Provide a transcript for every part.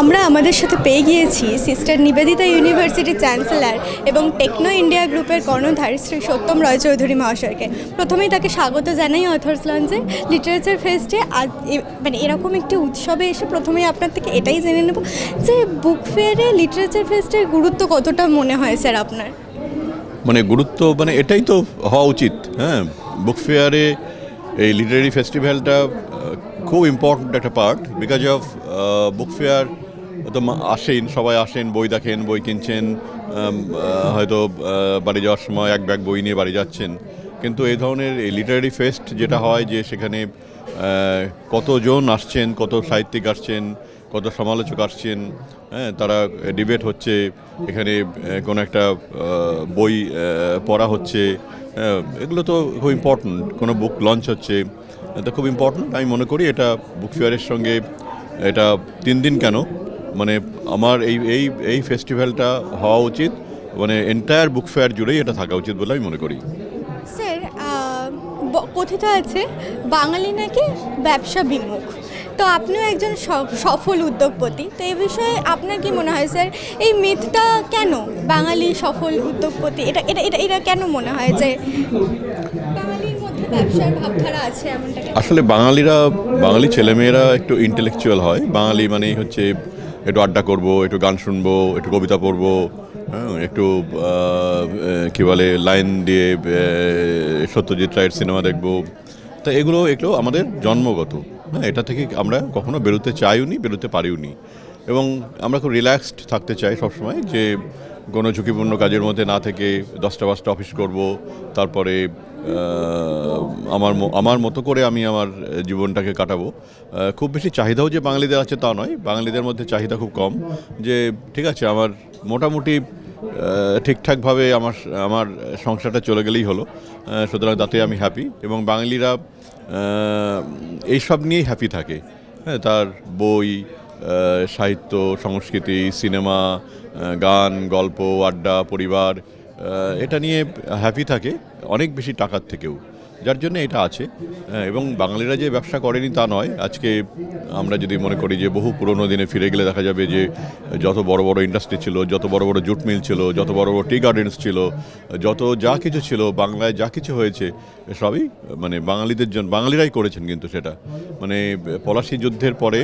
আমরা আমাদের সাথে পেয়ে গিয়েছি সিস্টার নিবেদিতা ইউনিভার্সিটির চ্যান্সেলর এবং টেকনো ইন্ডিয়া গ্রুপের কর্ণধার শ্রী সত্যম রায়চৌধুরী মহাশয়কে। প্রথমেই তাকে স্বাগত জানাই অথর্স লঞ্চে লিটারেচার ফেস্টে। আজ মানে এরকম একটি উৎসবে এসে প্রথমেই আপনার থেকে এটাই জেনে নেব যে বুক ফেয়ারে লিটারেচার ফেস্টের গুরুত্ব কতটা মনে হয় স্যার আপনার? মানে গুরুত্ব মানে এটাই তো হওয়া উচিত। হ্যাঁ, বুক ফেয়ারে এই লিটারেরি ফেস্টিভ্যালটা খুব ইম্পর্ট্যান্ট একটা part. Because of book fair তো আসেন, সবাই আসেন, বই দেখেন, বই কিনছেন, হয়তো বাড়ি যাওয়ার সময় এক ব্যাগ বই নিয়ে বাড়ি যাচ্ছেন। কিন্তু এই ধরনের এই লিটারেরি ফেস্ট যেটা হয়, যে সেখানে কতজন আসছেন, কত সাহিত্যিক আসছেন, কত সমালোচক আসছেন, হ্যাঁ, তারা ডিবেট হচ্ছে, এখানে কোনো একটা বই পড়া হচ্ছে, এগুলো তো খুব ইম্পর্ট্যান্ট। কোনো বুক লঞ্চ হচ্ছে, এটা খুব ইম্পর্ট্যান্ট। আমি মনে করি এটা বুক ফেয়ারের সঙ্গে এটা 3 দিন কেন, মানে আমার এই ফেস্টিভ্যালটা হওয়া উচিত, মানে এন্টায়ার বুক ফেয়ার জুড়েই এটা থাকা উচিত বলে আমি মনে করি। স্যার, কথিত আছে বাঙালি নাকি ব্যবসা বিমুখ, তো আপনিও একজন সফল উদ্যোগপতি, তো এই বিষয়ে আপনার কি মনে হয় স্যার? এই মিথটা কেন বাঙালি সফল উদ্যোগপতি, এটা এটা এটা এটা কেন মনে হয় যে বাঙালির মধ্যে ব্যবসার ভাবধারা আছে এমনটা? আসলে বাঙালি ছেলেমেয়েরা একটু ইন্টেলেকচুয়াল হয়। বাঙালি মানেই হচ্ছে একটু আড্ডা করব, একটু গান শুনবো, একটু কবিতা পড়বো, একটু কী বলে লাইন দিয়ে সত্যজিৎ রায়ের সিনেমা দেখবো। তা এগুলো আমাদের জন্মগত। হ্যাঁ, এটা থেকে আমরা কখনো বেরোতে চাইওনি, বেরোতে পারিওনি, এবং আমরা খুব রিল্যাক্সড থাকতে চাই সবসময়, যে কোনো ঝুঁকিপূর্ণ কাজের মধ্যে না থেকে 10টা অফিস করব, তারপরে আমার মতো করে আমি আমার জীবনটাকে কাটাবো। খুব বেশি চাহিদাও যে বাঙালিদের আছে তা নয়, বাঙালিদের মধ্যে চাহিদা খুব কম, যে ঠিক আছে আমার মোটামুটি ঠিকঠাকভাবে আমার সংসারটা চলে গেলেই হলো, সুতরাং তাতে আমি হ্যাপি। এবং বাঙালিরা এইসব নিয়েই হ্যাপি থাকে। হ্যাঁ, তার বই, সাহিত্য, সংস্কৃতি, সিনেমা, গান, গল্প, আড্ডা, পরিবার, এটা নিয়ে হ্যাপি থাকে অনেক বেশি টাকার থেকেও, যার জন্য এটা আছে। এবং বাঙালিরা যে ব্যবসা করেনি তা নয়। আজকে আমরা যদি মনে করি যে বহু পুরনো দিনে ফিরে গেলে দেখা যাবে যে যত বড় বড় ইন্ডাস্ট্রি ছিল, যত বড় বড় জুট মিল ছিল, যত বড় বড় টি গার্ডেন্স ছিল, যত যা কিছু ছিল বাংলায়, যা কিছু হয়েছে সবই মানে বাঙালিদের জন্য, বাঙালিরাই করেছেন। কিন্তু সেটা মানে পলাশী যুদ্ধের পরে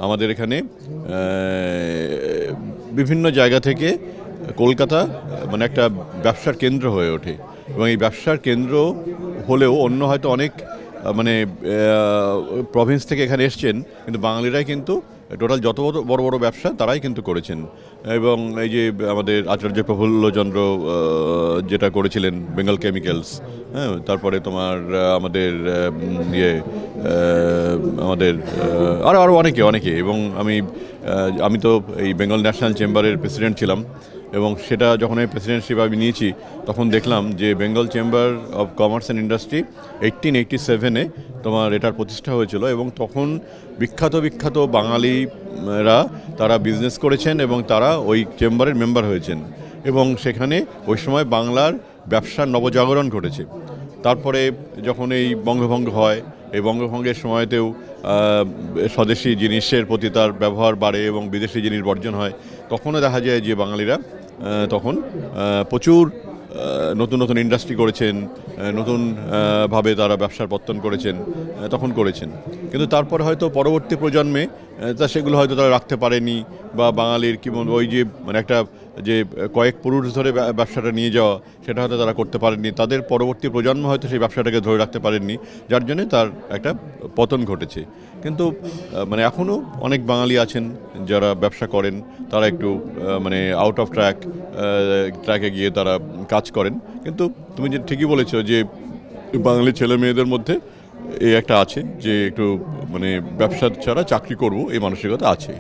আমাদের এখানে বিভিন্ন জায়গা থেকে কলকাতা মানে একটা ব্যবসার কেন্দ্র হয়ে ওঠে, এবং এই ব্যবসার কেন্দ্র হলেও অন্য হয়তো অনেক মানে প্রভিন্স থেকে এখানে এসছেন, কিন্তু বাঙালিরাই কিন্তু টোটাল যত বড় বড় ব্যবসা তারাই কিন্তু করেছেন। এবং এই যে আমাদের আচার্য প্রফুল্লচন্দ্র যেটা করেছিলেন বেঙ্গল কেমিক্যালস, হ্যাঁ, তারপরে তোমার আমাদের আরও অনেকে। এবং আমি তো এই বেঙ্গল ন্যাশনাল চেম্বারের প্রেসিডেন্ট ছিলাম, এবং সেটা যখন আমি প্রেসিডেন্টশিপ আমি নিয়েছি তখন দেখলাম যে Bengal chamber of commerce and industry 1887-এ তোমার এটার প্রতিষ্ঠা হয়েছিল, এবং তখন বিখ্যাত বাঙালিরা তারা বিজনেস করেছেন এবং তারা ওই চেম্বারের মেম্বার হয়েছেন, এবং সেখানে ওই সময় বাংলার ব্যবসার নবজাগরণ ঘটেছে। তারপরে যখন এই বঙ্গভঙ্গ হয়, এই বঙ্গভঙ্গের সময়তেও স্বদেশি জিনিসের প্রতি তার ব্যবহার বাড়ে এবং বিদেশি জিনিস বর্জন হয়, তখনও দেখা যায় যে বাঙালিরা তখন প্রচুর নতুন ইন্ডাস্ট্রি করেছেন, নতুনভাবে তারা ব্যবসার পত্তন করেছেন, তখন করেছেন। কিন্তু তারপরে হয়তো পরবর্তী প্রজন্মে সেগুলো হয়তো তারা রাখতে পারেনি, বা বাঙালির কি ওই যে মানে একটা যে কয়েক পুরুষ ধরে ব্যবসাটা নিয়ে যাওয়া, সেটা হয়তো তারা করতে পারেননি, তাদের পরবর্তী প্রজন্ম হয়তো সেই ব্যবসাটাকে ধরে রাখতে পারেননি, যার জন্যে তার একটা পতন ঘটেছে। কিন্তু মানে এখনও অনেক বাঙালি আছেন যারা ব্যবসা করেন, তারা একটু মানে আউট অফ ট্র্যাকে গিয়ে তারা কাজ করেন। কিন্তু তুমি যে ঠিকই বলেছো যে বাঙালি ছেলে মেয়েদের মধ্যে এই একটা আছে যে একটু মানে ব্যবসা ছাড়া চাকরি করব এই মানসিকতা আছে।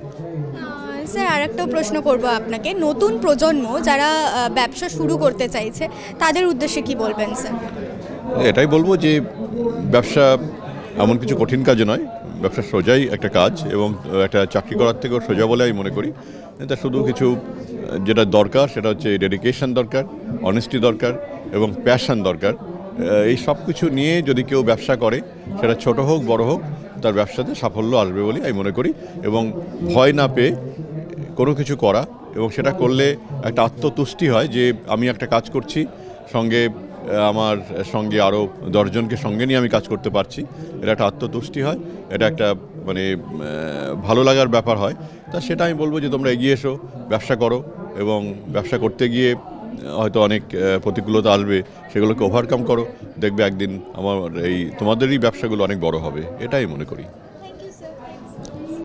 স্যার, আরেকটা প্রশ্ন করব আপনাকে, নতুন প্রজন্ম যারা ব্যবসা শুরু করতে চাইছে তাদের উদ্দেশ্যে কি বলবেন স্যার? এটাই বলবো যে ব্যবসা এমন কিছু কঠিন কাজ নয়, ব্যবসা সোজাই একটা কাজ, এবং একটা চাকরি করার থেকেও সোজা বলে আমি মনে করি। এটা শুধু কিছু যেটা দরকার সেটা হচ্ছে ডেডিকেশন দরকার, অনেস্টি দরকার, এবং প্যাশন দরকার। এই সব কিছু নিয়ে যদি কেউ ব্যবসা করে, সেটা ছোট হোক বড় হোক, তার ব্যবসাতে সাফল্য আসবে বলে আমি মনে করি। এবং ভয় না পেয়ে কোনো কিছু করা, এবং সেটা করলে একটা আত্মতুষ্টি হয় যে আমি একটা কাজ করছি, সঙ্গে আমার সঙ্গে আরও 10 জনকে সঙ্গে নিয়ে আমি কাজ করতে পারছি, এটা একটা আত্মতুষ্টি হয়, এটা একটা মানে ভালো লাগার ব্যাপার হয়। তা সেটা আমি বলবো যে তোমরা এগিয়ে এসো, ব্যবসা করো, এবং ব্যবসা করতে গিয়ে হয়তো অনেক প্রতিকূলতা আসবে, সেগুলোকে ওভারকাম করো, দেখবে একদিন আমার এই তোমাদেরই ব্যবসাগুলো অনেক বড় হবে, এটাই মনে করি।